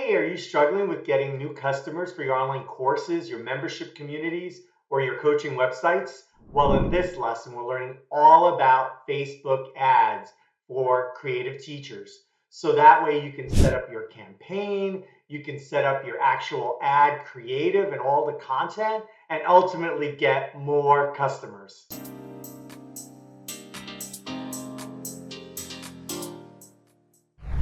Hey, are you struggling with getting new customers for your online courses, your membership communities, or your coaching websites? Well, in this lesson, we're learning all about Facebook ads for creative teachers. So that way you can set up your campaign, you can set up your actual ad creative and all the content, and ultimately get more customers.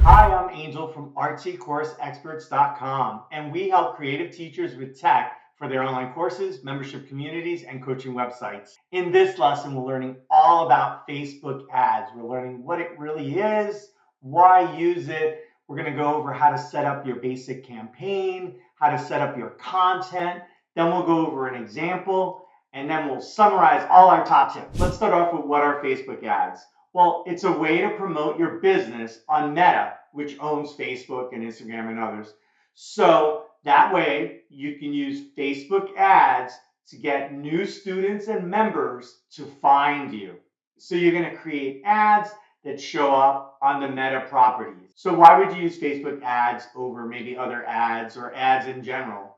Hi, I'm Angel from rtcourseexperts.com, and we help creative teachers with tech for their online courses, membership communities, and coaching websites. In this lesson, we're learning all about Facebook ads. We're learning what it really is, why use it. We're going to go over how to set up your basic campaign, how to set up your content. Then we'll go over an example, and then we'll summarize all our top tips. Let's start off with what are Facebook ads. Well, it's a way to promote your business on Meta, which owns Facebook and Instagram and others. So that way you can use Facebook ads to get new students and members to find you. So you're going to create ads that show up on the Meta properties. So why would you use Facebook ads over maybe other ads or ads in general?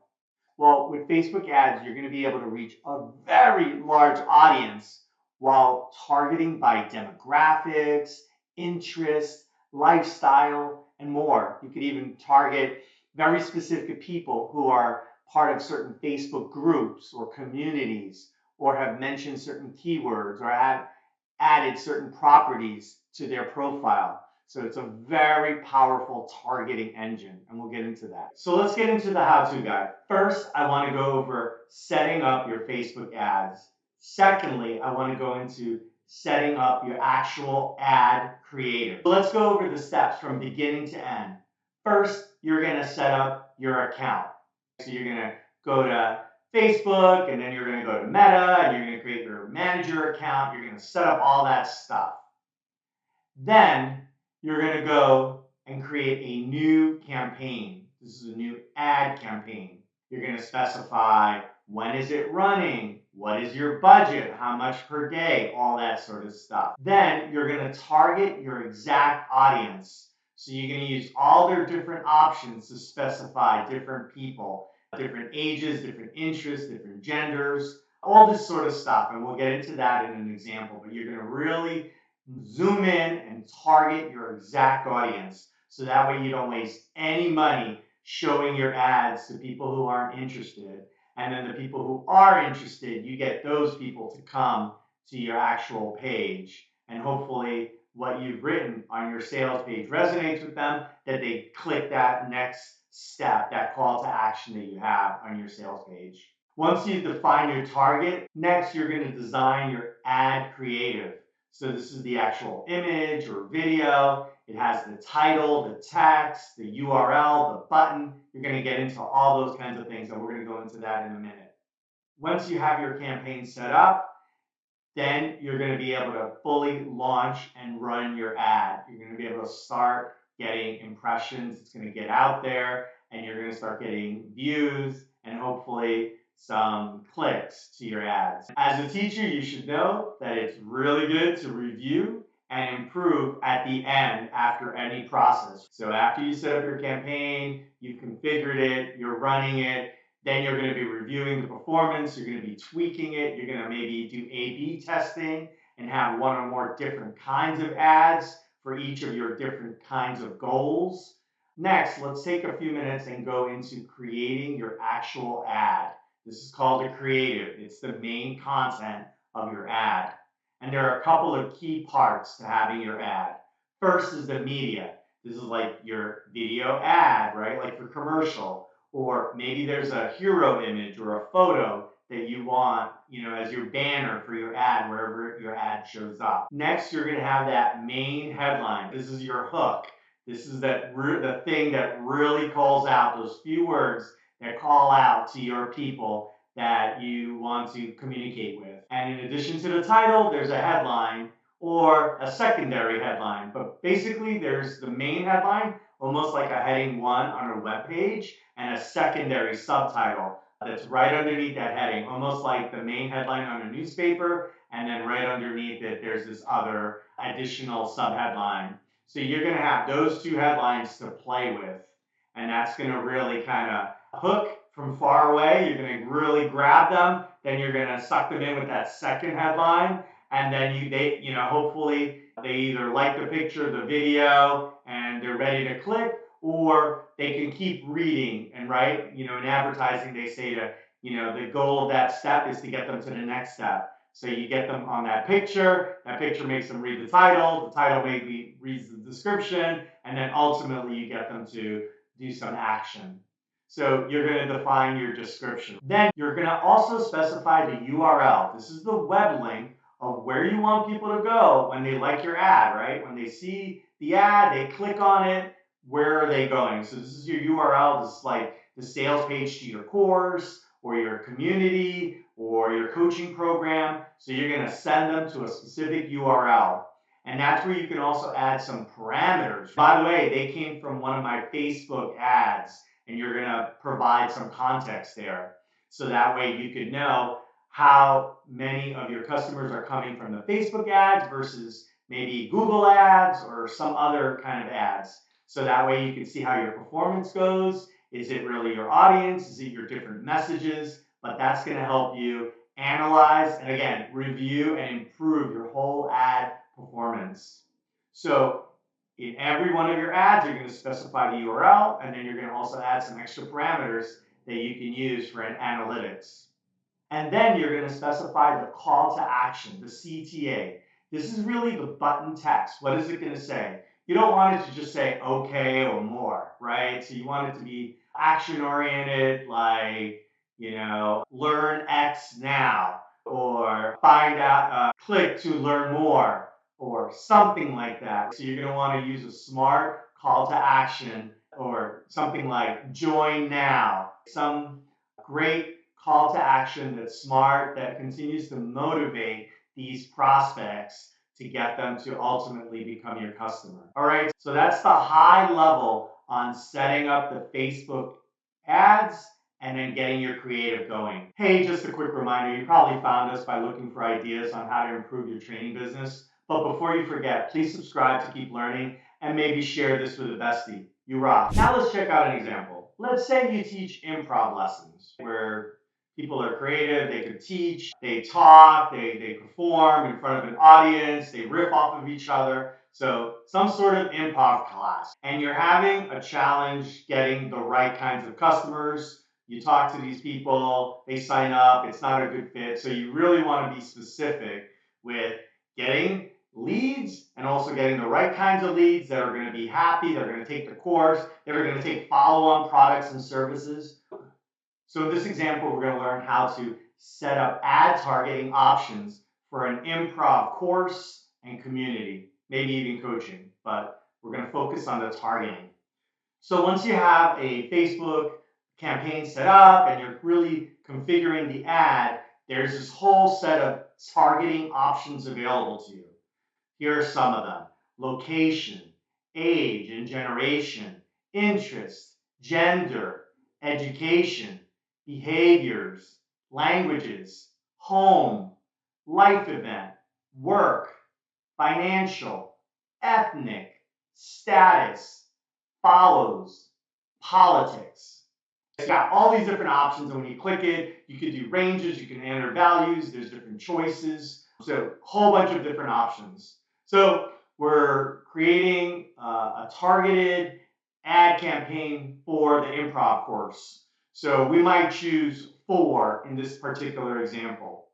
Well, with Facebook ads, you're going to be able to reach a very large audience while targeting by demographics, interests, lifestyle, and more. You could even target very specific people who are part of certain Facebook groups or communities, or have mentioned certain keywords, or have added certain properties to their profile. So it's a very powerful targeting engine, and we'll get into that. So let's get into the how-to guide. First, I want to go over setting up your Facebook ads. Secondly, I want to go into setting up your actual ad creative. So let's go over the steps from beginning to end. First, you're going to set up your account. So you're going to go to Facebook, and then you're going to go to Meta, and you're going to create your manager account. You're going to set up all that stuff. Then you're going to go and create a new campaign. This is a new ad campaign. You're going to specify when is it running, what is your budget, how much per day, all that sort of stuff. Then you're going to target your exact audience. So you're going to use all their different options to specify different people, different ages, different interests, different genders, all this sort of stuff. And we'll get into that in an example, but you're going to really zoom in and target your exact audience. So that way you don't waste any money showing your ads to people who aren't interested. And then the people who are interested, you get those people to come to your actual page. And hopefully what you've written on your sales page resonates with them, that they click that next step, that call to action that you have on your sales page. Once you define your target, next you're going to design your ad creative. So this is the actual image or video. It has the title, the text, the URL, the button. You're going to get into all those kinds of things, and we're going to go into that in a minute. Once you have your campaign set up, then you're going to be able to fully launch and run your ad. You're going to be able to start getting impressions. It's going to get out there, and you're going to start getting views and hopefully some clicks to your ads. As a teacher, you should know that it's really good to review and improve at the end after any process. So after you set up your campaign, you've configured it, you're running it, then you're going to be reviewing the performance, you're going to be tweaking it, you're going to maybe do A/B testing and have one or more different kinds of ads for each of your different kinds of goals. Next, let's take a few minutes and go into creating your actual ad. This is called a creative. It's the main content of your ad. And there are a couple of key parts to having your ad. First is the media. This is like your video ad, right? Like for commercial. Or maybe there's a hero image or a photo that you want, as your banner for your ad, wherever your ad shows up. Next, you're going to have that main headline. This is your hook. This is the thing that really calls out, those few words that call out to your people that you want to communicate with. And in addition to the title, there's a headline or a secondary headline. But basically, there's the main headline, almost like a heading 1 on a web page, and a secondary subtitle that's right underneath that heading, almost like the main headline on a newspaper, and then right underneath it, there's this other additional subheadline. So you're going to have those two headlines to play with. and that's going to really kind of hook from far away. You're going to really grab them, then you're going to suck them in with that second headline, and then hopefully they either like the picture, the video, and they're ready to click, or they can keep reading. And right, in advertising, they say the goal of that step is to get them to the next step. So you get them on that picture makes them read the title maybe reads the description, and then ultimately you get them to do some action. So you're going to define your description. Then you're going to also specify the URL. This is the web link of where you want people to go when they like your ad, right? When they see the ad, they click on it, where are they going? So this is your URL. This is like the sales page to your course or your community or your coaching program. So you're going to send them to a specific URL. And that's where you can also add some parameters. By the way, they came from one of my Facebook ads, and you're going to provide some context there. So that way you could know how many of your customers are coming from the Facebook ads versus maybe Google ads or some other kind of ads. So that way you can see how your performance goes. Is it really your audience? Is it your different messages? But that's going to help you analyze and, again, review and improve your whole ad performance. So in every one of your ads, you're going to specify the URL, and then you're going to also add some extra parameters that you can use for analytics. And then you're going to specify the call to action, the CTA. This is really the button text. What is it going to say? You don't want it to just say okay or more, right? So you want it to be action oriented, like, learn X now, or find out, click to learn more, or something like that. So you're going to want to use a smart call to action, or something like join now, some great call to action that's smart, that continues to motivate these prospects to get them to ultimately become your customer. All right, so that's the high level on setting up the Facebook ads and then getting your creative going. Hey, just a quick reminder, you probably found us by looking for ideas on how to improve your training business. But before you forget, please subscribe to keep learning, and maybe share this with a bestie. You rock. Now let's check out an example. Let's say you teach improv lessons where people are creative, they could teach, they talk, they perform in front of an audience, they riff off of each other. So some sort of improv class. And you're having a challenge getting the right kinds of customers. You talk to these people, they sign up, it's not a good fit. So you really want to be specific with getting leads and also getting the right kinds of leads that are going to be happy, they're going to take the course, they're going to take follow-on products and services. So in this example, we're going to learn how to set up ad targeting options for an improv course and community, maybe even coaching, but we're going to focus on the targeting. So once you have a Facebook campaign set up and you're really configuring the ad, there's this whole set of targeting options available to you. Here are some of them: location, age and generation, interest, gender, education, behaviors, languages, home, life event, work, financial, ethnic, status, follows, politics. It's got all these different options, and when you click it, you can do ranges, you can enter values, there's different choices. So a whole bunch of different options. So we're creating a targeted ad campaign for the improv course. So we might choose 4 in this particular example.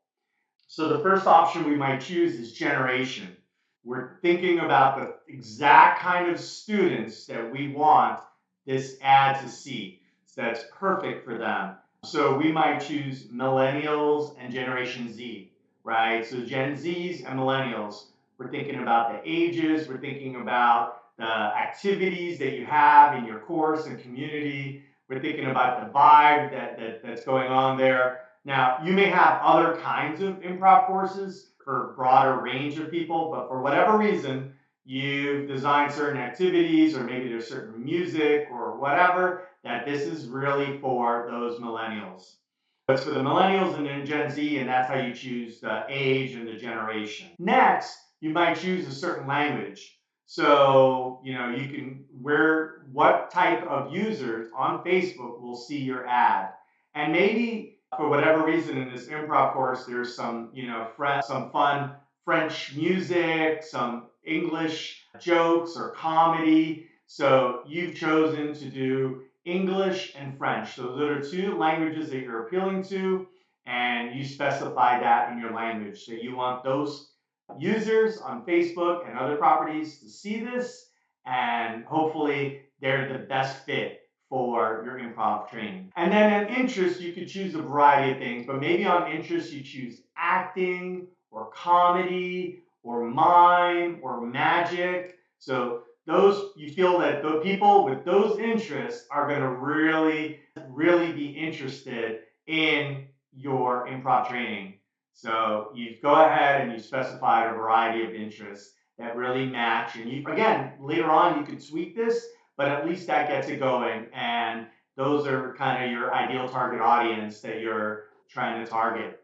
So the first option we might choose is generation. We're thinking about the exact kind of students that we want this ad to see. So that's perfect for them. So we might choose millennials and Generation Z, right? So Gen Zs and millennials. We're thinking about the ages. We're thinking about the activities that you have in your course and community. We're thinking about the vibe that's going on there. Now, you may have other kinds of improv courses for a broader range of people, but for whatever reason, you've designed certain activities, or maybe there's certain music or whatever, that this is really for those millennials. It's for the millennials and then Gen Z, and that's how you choose the age and the generation. Next, you might choose a certain language. So, you can, what type of users on Facebook will see your ad. And maybe for whatever reason in this improv course, there's some, some fun French music, some English jokes or comedy. So you've chosen to do English and French. So those are two languages that you're appealing to, and you specify that in your language. So you want those users on Facebook and other properties to see this, and hopefully they're the best fit for your improv training. And then in interest, you could choose a variety of things, but maybe on interest you choose acting or comedy or mime or magic. So those, you feel that the people with those interests are going to really be interested in your improv training. So you go ahead and you specify a variety of interests that really match. And you, again, later on you could tweak this, but at least that gets it going. And those are kind of your ideal target audience that you're trying to target.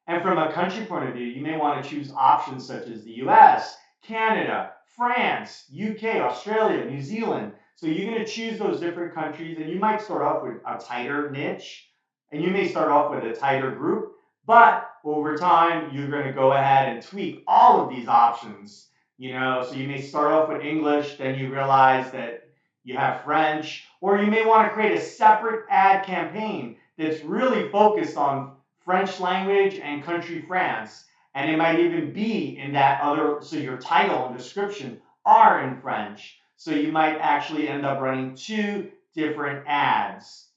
And from a country point of view, you may want to choose options such as the US, Canada, France, UK, Australia, New Zealand. So you're going to choose those different countries, and you might start off with a tighter niche, and you may start off with a tighter group, but over time, you're going to go ahead and tweak all of these options. So you may start off with English, then you realize that you have French, or you may want to create a separate ad campaign that's really focused on French language and country France. And it might even be in that other, so your title and description are in French. So you might actually end up running two different ads.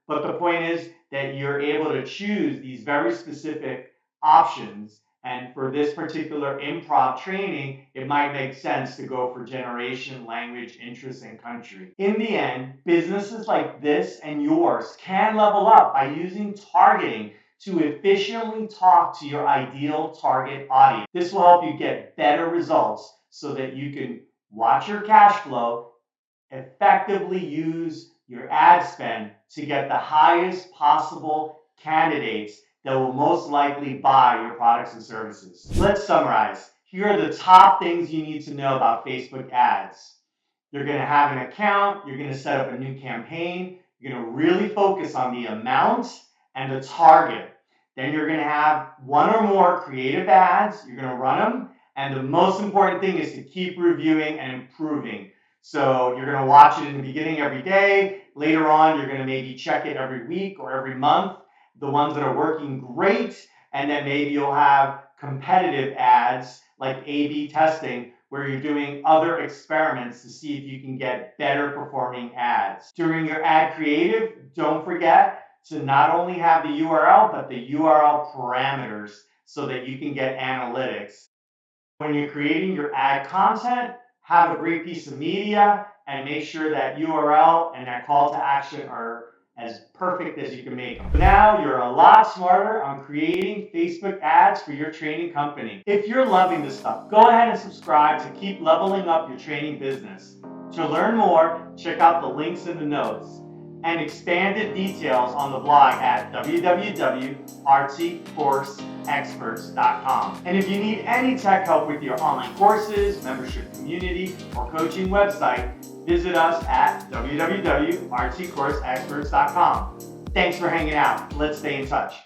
But the point is that you're able to choose these very specific options. And for this particular improv training, it might make sense to go for generation, language, interest, and country. In the end, businesses like this and yours can level up by using targeting to efficiently talk to your ideal target audience. This will help you get better results so that you can watch your cash flow, effectively use your ad spend to get the highest possible candidates that will most likely buy your products and services. Let's summarize. Here are the top things you need to know about Facebook ads. You're going to have an account. You're going to set up a new campaign. You're going to really focus on the amount and the target. Then you're going to have one or more creative ads. You're going to run them. And the most important thing is to keep reviewing and improving. So you're going to watch it in the beginning every day. Later on, you're going to maybe check it every week or every month, the ones that are working great. And then maybe you'll have competitive ads like A/B testing, where you're doing other experiments to see if you can get better performing ads. During your ad creative, don't forget to not only have the URL, but the URL parameters so that you can get analytics. When you're creating your ad content, have a great piece of media and make sure that URL and that call to action are as perfect as you can make them. Now you're a lot smarter on creating Facebook ads for your training company. If you're loving this stuff, go ahead and subscribe to keep leveling up your training business. To learn more, check out the links in the notes and expanded details on the blog at www.rtcourseexperts.com. And if you need any tech help with your online courses, membership community, or coaching website, visit us at www.rtcourseexperts.com. Thanks for hanging out. Let's stay in touch.